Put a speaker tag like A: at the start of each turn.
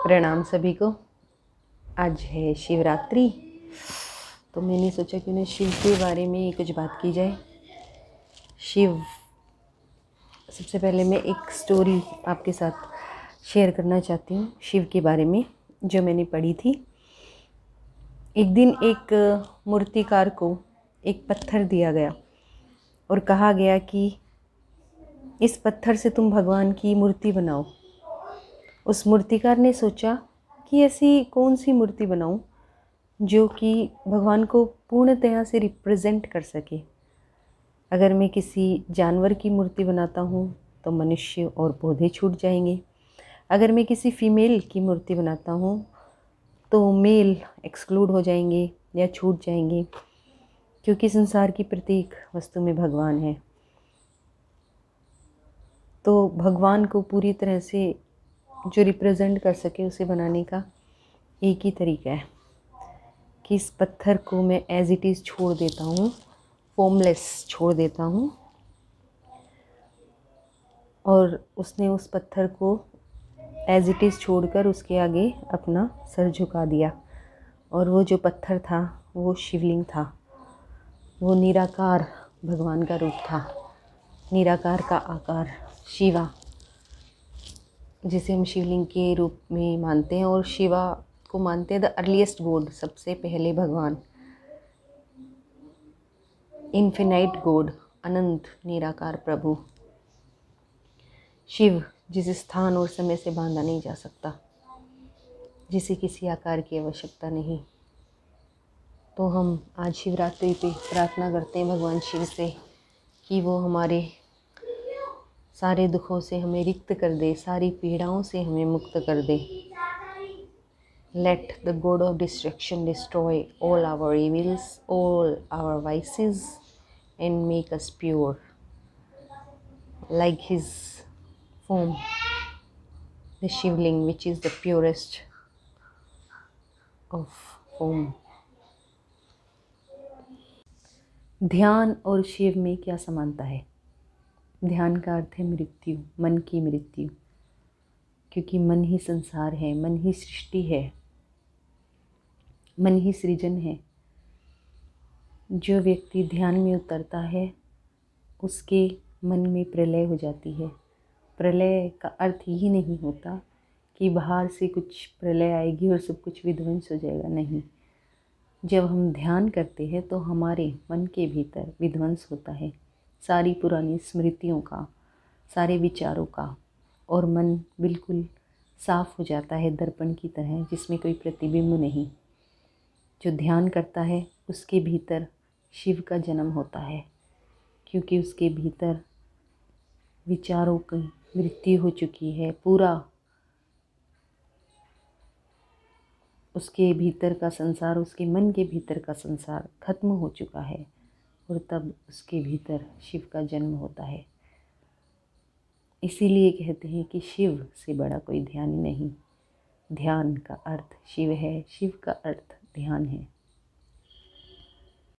A: प्रणाम सभी को। आज है शिवरात्रि, तो मैंने सोचा कि उन्हें शिव के बारे में कुछ बात की जाए। शिव, सबसे पहले मैं एक स्टोरी आपके साथ शेयर करना चाहती हूँ शिव के बारे में, जो मैंने पढ़ी थी। एक दिन एक मूर्तिकार को एक पत्थर दिया गया और कहा गया कि इस पत्थर से तुम भगवान की मूर्ति बनाओ। उस मूर्तिकार ने सोचा कि ऐसी कौन सी मूर्ति बनाऊं जो कि भगवान को पूर्णतया से रिप्रेजेंट कर सके। अगर मैं किसी जानवर की मूर्ति बनाता हूँ तो मनुष्य और पौधे छूट जाएंगे। अगर मैं किसी फीमेल की मूर्ति बनाता हूँ तो मेल एक्सक्लूड हो जाएंगे या छूट जाएंगे, क्योंकि संसार की प्रत्येक वस्तु में भगवान है। तो भगवान को पूरी तरह से जो रिप्रेजेंट कर सके उसे बनाने का एक ही तरीका है कि इस पत्थर को मैं एज इट इज़ छोड़ देता हूँ, फॉर्मलेस छोड़ देता हूँ। और उसने उस पत्थर को एज इट इज़ छोड़कर उसके आगे अपना सर झुका दिया। और वो जो पत्थर था वो शिवलिंग था। वो निराकार भगवान का रूप था, निराकार का आकार शिवा, जिसे हम शिवलिंग के रूप में मानते हैं। और शिवा को मानते हैं द अर्लीस्ट गॉड, सबसे पहले भगवान, इन्फिनाइट गॉड, अनंत निराकार प्रभु। शिव जिस स्थान और समय से बांधा नहीं जा सकता, जिसे किसी आकार की आवश्यकता नहीं। तो हम आज शिवरात्रि पे प्रार्थना करते हैं भगवान शिव से कि वो हमारे सारे दुखों से हमें रिक्त कर दे, सारी पीड़ाओं से हमें मुक्त कर दे। Let the God of destruction destroy all our evils, all our vices, and make us pure, like his form, the Shivling, which is the purest of form. ध्यान और शिव में क्या समानता है? ध्यान का अर्थ है मृत्यु, मन की मृत्यु, क्योंकि मन ही संसार है, मन ही सृष्टि है, मन ही सृजन है। जो व्यक्ति ध्यान में उतरता है उसके मन में प्रलय हो जाती है। प्रलय का अर्थ ही नहीं होता कि बाहर से कुछ प्रलय आएगी और सब कुछ विध्वंस हो जाएगा, नहीं। जब हम ध्यान करते हैं तो हमारे मन के भीतर विध्वंस होता है, सारी पुरानी स्मृतियों का, सारे विचारों का, और मन बिल्कुल साफ हो जाता है, दर्पण की तरह जिसमें कोई प्रतिबिंब नहीं। जो ध्यान करता है उसके भीतर शिव का जन्म होता है, क्योंकि उसके भीतर विचारों की मृत्यु हो चुकी है। पूरा उसके भीतर का संसार, उसके मन के भीतर का संसार खत्म हो चुका है, और तब उसके भीतर शिव का जन्म होता है। इसीलिए कहते हैं कि शिव से बड़ा कोई ध्यान नहीं। ध्यान का अर्थ शिव है, शिव का अर्थ ध्यान है।